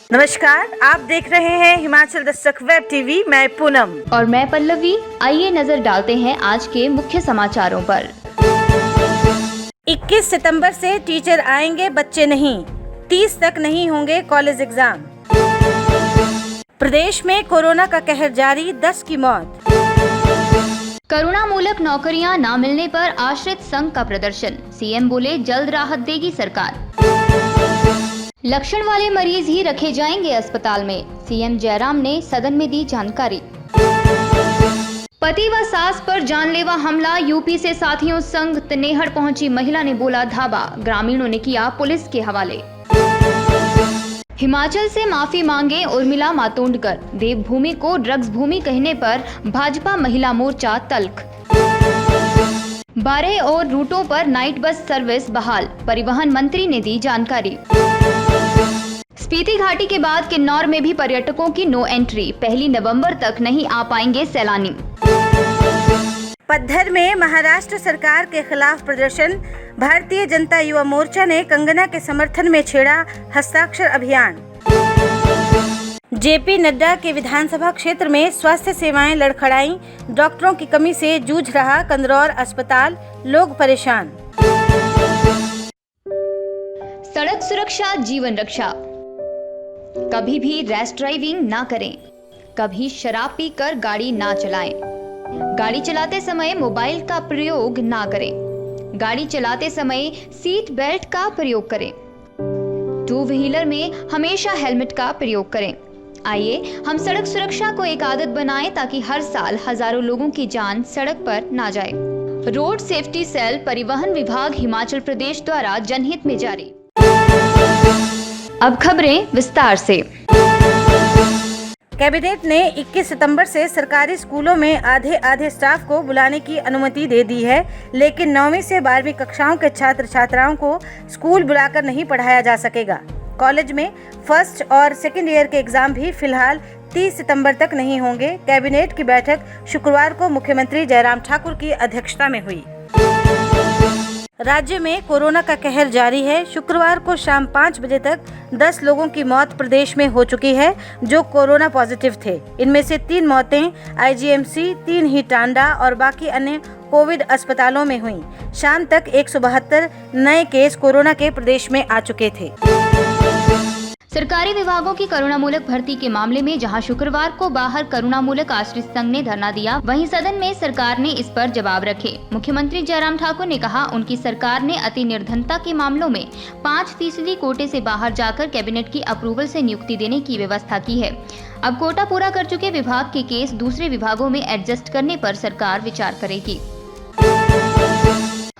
नमस्कार, आप देख रहे हैं हिमाचल दस्तक वेब टीवी। मैं पूनम और मैं पल्लवी। आइए नजर डालते हैं आज के मुख्य समाचारों पर। 21 सितंबर से टीचर आएंगे, बच्चे नहीं। 30 तक नहीं होंगे कॉलेज एग्जाम। प्रदेश में कोरोना का कहर जारी, 10 की मौत। करुणामूलक नौकरियां न मिलने पर आश्रित संघ का प्रदर्शन, सीएम बोले जल्द राहत देगी सरकार। लक्षण वाले मरीज ही रखे जाएंगे अस्पताल में, सीएम जयराम ने सदन में दी जानकारी। पति व सास पर जानलेवा हमला, यूपी से साथियों संग तनेहड़ पहुंची महिला ने बोला धावा, ग्रामीणों ने किया पुलिस के हवाले। हिमाचल से माफी मांगे उर्मिला मातोंडकर, देवभूमि को ड्रग्स भूमि कहने पर भाजपा महिला मोर्चा तल्ख। 12 और रूटों पर नाइट बस सर्विस बहाल, परिवहन मंत्री ने दी जानकारी। स्पीति घाटी के बाद किन्नौर में भी पर्यटकों की नो एंट्री, 1 नवंबर तक नहीं आ पाएंगे सैलानी। पद्धर में महाराष्ट्र सरकार के खिलाफ प्रदर्शन, भारतीय जनता युवा मोर्चा ने कंगना के समर्थन में छेड़ा हस्ताक्षर अभियान। जेपी नड्डा के विधानसभा क्षेत्र में स्वास्थ्य सेवाएं लड़खड़ाई, डॉक्टरों की कमी से जूझ रहा कंदरौर अस्पताल, लोग परेशान। सड़क सुरक्षा जीवन रक्षा, कभी भी रैश ड्राइविंग ना करें, कभी शराब पीकर गाड़ी ना चलाएं, गाड़ी चलाते समय मोबाइल का प्रयोग ना करें, गाड़ी चलाते समय सीट बेल्ट का प्रयोग करें, 2 व्हीलर में हमेशा हेलमेट का प्रयोग करें। आइए हम सड़क सुरक्षा को एक आदत बनाएं ताकि हर साल हजारों लोगों की जान सड़क पर ना जाए। रोड सेफ्टी सेल परिवहन विभाग हिमाचल प्रदेश द्वारा जनहित में जारी। अब खबरें विस्तार से। कैबिनेट ने 21 सितंबर से सरकारी स्कूलों में आधे स्टाफ को बुलाने की अनुमति दे दी है, लेकिन 9वीं से 12वीं कक्षाओं के छात्र छात्राओं को स्कूल बुलाकर नहीं पढ़ाया जा सकेगा। कॉलेज में फर्स्ट और सेकेंड ईयर के एग्जाम भी फिलहाल 30 सितंबर तक नहीं होंगे। कैबिनेट की बैठक शुक्रवार को मुख्यमंत्री जयराम ठाकुर की अध्यक्षता में हुई। राज्य में कोरोना का कहर जारी है। शुक्रवार को शाम 5 बजे तक 10 लोगों की मौत प्रदेश में हो चुकी है जो कोरोना पॉजिटिव थे। इनमें से 3 मौतें आईजीएमसी, 3 ही टांडा और बाकी अन्य कोविड अस्पतालों में हुई। शाम तक 172 नए केस कोरोना के प्रदेश में आ चुके थे। सरकारी विभागों की करुणामूलक भर्ती के मामले में जहां शुक्रवार को बाहर करुणामूलक आश्रित संघ ने धरना दिया, वहीं सदन में सरकार ने इस पर जवाब रखे। मुख्यमंत्री जयराम ठाकुर ने कहा, उनकी सरकार ने अति निर्धनता के मामलों में 5% कोटे से बाहर जाकर कैबिनेट की अप्रूवल से नियुक्ति देने की व्यवस्था की है। अब कोटा पूरा कर चुके विभाग के केस दूसरे विभागों में एडजस्ट करने पर सरकार विचार करेगी।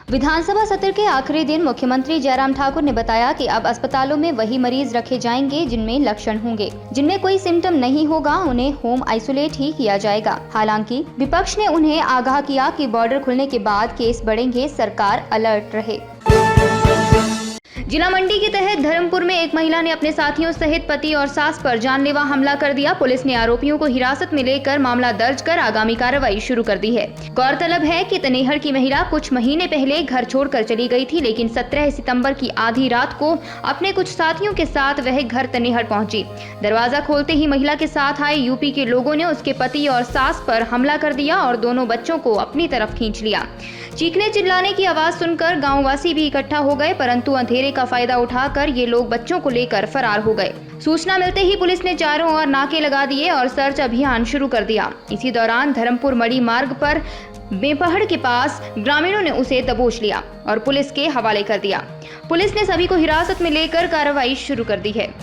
विधानसभा सत्र के आखिरी दिन मुख्यमंत्री जयराम ठाकुर ने बताया कि अब अस्पतालों में वही मरीज रखे जाएंगे जिनमें लक्षण होंगे। जिनमें कोई सिम्टम नहीं होगा उन्हें होम आइसोलेट ही किया जाएगा। हालांकि विपक्ष ने उन्हें आगाह किया कि बॉर्डर खुलने के बाद केस बढ़ेंगे, सरकार अलर्ट रहे। जिला मंडी के तहत धर्मपुर में एक महिला ने अपने साथियों सहित पति और सास पर जानलेवा हमला कर दिया। पुलिस ने आरोपियों को हिरासत में लेकर मामला दर्ज कर आगामी कार्रवाई शुरू कर दी है। गौरतलब है कि तनेहड़ की महिला कुछ महीने पहले घर छोड़कर चली गई थी, लेकिन 17 सितंबर की आधी रात को अपने कुछ साथियों के साथ वह घर तनेहड़ पहुंची। दरवाजा खोलते ही महिला के साथ आए यूपी के लोगों ने उसके पति और सास पर हमला कर दिया और दोनों बच्चों को अपनी तरफ खींच लिया। चीखने चिल्लाने की आवाज सुनकर गांववासी भी इकट्ठा हो गए, परंतु अंधेरे का फायदा उठाकर ये लोग बच्चों को लेकर फरार हो गए। सूचना मिलते ही पुलिस ने चारों ओर नाके लगा दिए और सर्च अभियान शुरू कर दिया। इसी दौरान धर्मपुर मड़ी मार्ग पर बेपहड़ के पास ग्रामीणों ने उसे दबोच लिया और पुलिस के हवाले कर दिया। पुलिस ने सभी को हिरासत में लेकर कार्रवाई शुरू कर दी है।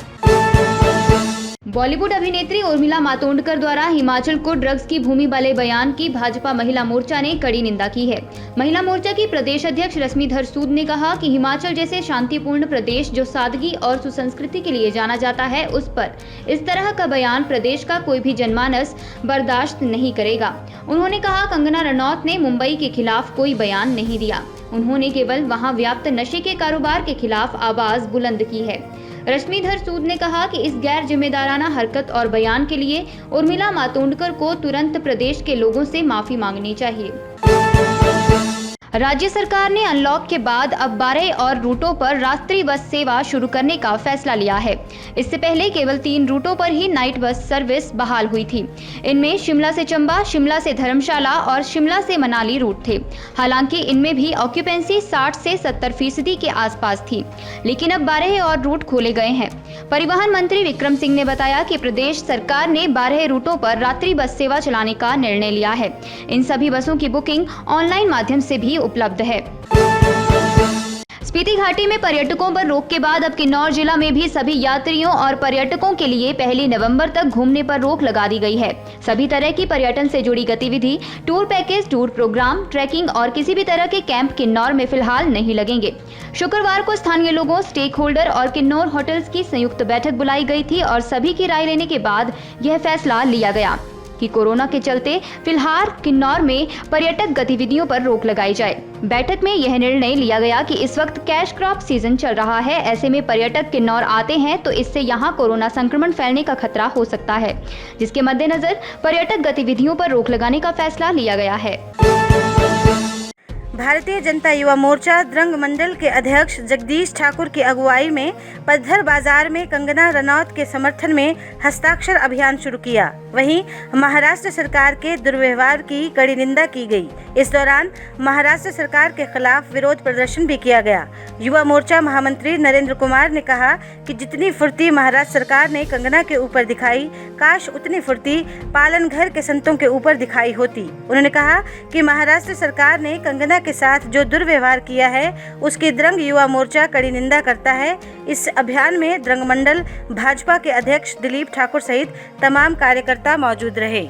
बॉलीवुड अभिनेत्री उर्मिला मातोंडकर द्वारा हिमाचल को ड्रग्स की भूमि वाले बयान की भाजपा महिला मोर्चा ने कड़ी निंदा की है। महिला मोर्चा की प्रदेश अध्यक्ष रश्मिधर सूद ने कहा कि हिमाचल जैसे शांतिपूर्ण प्रदेश जो सादगी और सुसंस्कृति के लिए जाना जाता है, उस पर इस तरह का बयान प्रदेश का कोई भी जनमानस बर्दाश्त नहीं करेगा। उन्होंने कहा, कंगना रनौत ने मुंबई के खिलाफ कोई बयान नहीं दिया, उन्होंने केवल वहां व्याप्त नशे के कारोबार के खिलाफ आवाज बुलंद की है। रश्मिधर सूद ने कहा कि इस गैर जिम्मेदाराना हरकत और बयान के लिए उर्मिला मातोंडकर को तुरंत प्रदेश के लोगों से माफी मांगनी चाहिए। राज्य सरकार ने अनलॉक के बाद अब 12 और रूटों पर रात्रि बस सेवा शुरू करने का फैसला लिया है। इससे पहले केवल 3 रूटों पर ही नाइट बस सर्विस बहाल हुई थी। इनमें शिमला से चंबा, शिमला से धर्मशाला और शिमला से मनाली रूट थे। हालांकि इनमें भी ऑक्यूपेंसी 60 से 70% के आसपास थी, लेकिन अब 12 और रूट खोले गए हैं। परिवहन मंत्री विक्रम सिंह ने बताया कि प्रदेश सरकार ने 12 रूटों पर रात्रि बस सेवा चलाने का निर्णय लिया है। इन सभी बसों की बुकिंग ऑनलाइन माध्यम से भी उपलब्ध है। स्पीति घाटी में पर्यटकों पर रोक के बाद अब किन्नौर जिला में भी सभी यात्रियों और पर्यटकों के लिए 1 नवंबर तक घूमने पर रोक लगा दी गई है। सभी तरह की पर्यटन से जुड़ी गतिविधि, tour package, tour program, trekking और किसी भी तरह के कैंप किन्नौर में फिलहाल नहीं लगेंगे। शुक्रवार को स्थानीय लोगों, स्टेक होल्डर और किन्नौर होटल्स की संयुक्त बैठक बुलाई गई थी और सभी की राय लेने के बाद यह फैसला लिया गया कि कोरोना के चलते फिलहाल किन्नौर में पर्यटक गतिविधियों पर रोक लगाई जाए। बैठक में यह निर्णय लिया गया कि इस वक्त कैश क्रॉप सीजन चल रहा है। ऐसे में पर्यटक किन्नौर आते हैं तो इससे यहां कोरोना संक्रमण फैलने का खतरा हो सकता है, जिसके मद्देनजर पर्यटक गतिविधियों पर रोक लगाने का फैसला लिया गया है। भारतीय जनता युवा मोर्चा द्रंग मंडल के अध्यक्ष जगदीश ठाकुर की अगुवाई में पद्धर बाजार में कंगना रनौत के समर्थन में हस्ताक्षर अभियान शुरू किया। वहीं महाराष्ट्र सरकार के दुर्व्यवहार की कड़ी निंदा की गई। इस दौरान महाराष्ट्र सरकार के खिलाफ विरोध प्रदर्शन भी किया गया। युवा मोर्चा महामंत्री नरेंद्र कुमार ने कहा कि जितनी फुर्ती महाराष्ट्र सरकार ने कंगना के ऊपर दिखाई, काश उतनी फुर्ती पालनघर के संतों के ऊपर दिखाई होती। उन्होंने कहा कि महाराष्ट्र सरकार ने कंगना के साथ जो दुर्व्यवहार किया है उसकी द्रंग युवा मोर्चा कड़ी निंदा करता है। इस अभियान में द्रंग मंडल भाजपा के अध्यक्ष दिलीप ठाकुर सहित तमाम कार्यकर्ता मौजूद रहे।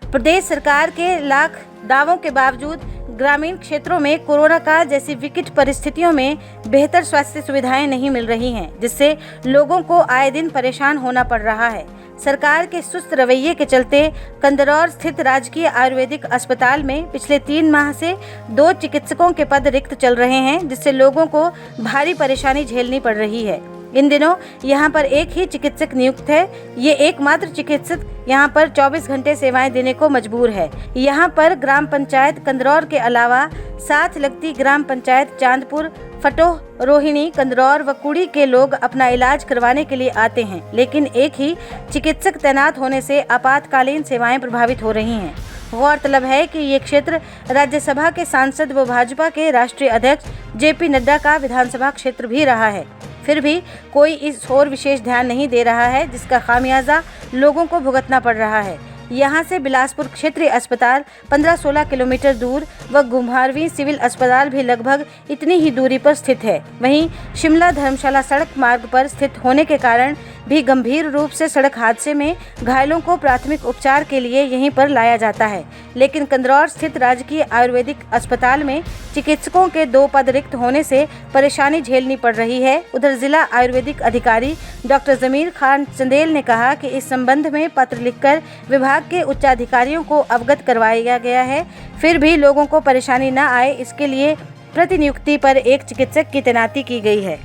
प्रदेश सरकार के लाख दावों के बावजूद ग्रामीण क्षेत्रों में कोरोना काल जैसी विकट परिस्थितियों में बेहतर स्वास्थ्य सुविधाएं नहीं मिल रही हैं, जिससे लोगों को आए दिन परेशान होना पड़ रहा है। सरकार के सुस्त रवैये के चलते कंदरौर स्थित राजकीय आयुर्वेदिक अस्पताल में पिछले 3 माह से 2 चिकित्सकों के पद रिक्त चल रहे हैं, जिससे लोगों को भारी परेशानी झेलनी पड़ रही है। इन दिनों यहां पर एक ही चिकित्सक नियुक्त है। ये एकमात्र चिकित्सक यहां पर 24 घंटे सेवाएं देने को मजबूर है। यहां पर ग्राम पंचायत कंदरौर के अलावा साथ लगती ग्राम पंचायत चांदपुर, फटोह, रोहिणी, कंदरौर व कुड़ी के लोग अपना इलाज करवाने के लिए आते हैं, लेकिन एक ही चिकित्सक तैनात होने से आपातकालीन सेवाएं प्रभावित हो रही हैं। गौरतलब है कि ये क्षेत्र राज्यसभा के सांसद व भाजपा के राष्ट्रीय अध्यक्ष JP नड्डा का विधानसभा क्षेत्र भी रहा है। फिर भी कोई इस ओर विशेष ध्यान नहीं दे रहा है, जिसका खामियाजा लोगों को भुगतना पड़ रहा है। यहाँ से बिलासपुर क्षेत्रीय अस्पताल 15-16 किलोमीटर दूर व घुमारवीं सिविल अस्पताल भी लगभग इतनी ही दूरी पर स्थित है। वहीं शिमला धर्मशाला सड़क मार्ग पर स्थित होने के कारण भी गंभीर रूप से सड़क हादसे में घायलों को प्राथमिक उपचार के लिए यहीं पर लाया जाता है। लेकिन कंदरौर स्थित राजकीय आयुर्वेदिक अस्पताल में चिकित्सकों के 2 पद रिक्त होने से परेशानी झेलनी पड़ रही है। उधर जिला आयुर्वेदिक अधिकारी डॉक्टर जमीर खान चंदेल ने कहा कि इस संबंध में पत्र लिखकर विभाग के उच्चाधिकारियों को अवगत करवाया गया है। फिर भी लोगों को परेशानी न आए, इसके लिए प्रतिनियुक्ति पर एक चिकित्सक की तैनाती की गई है।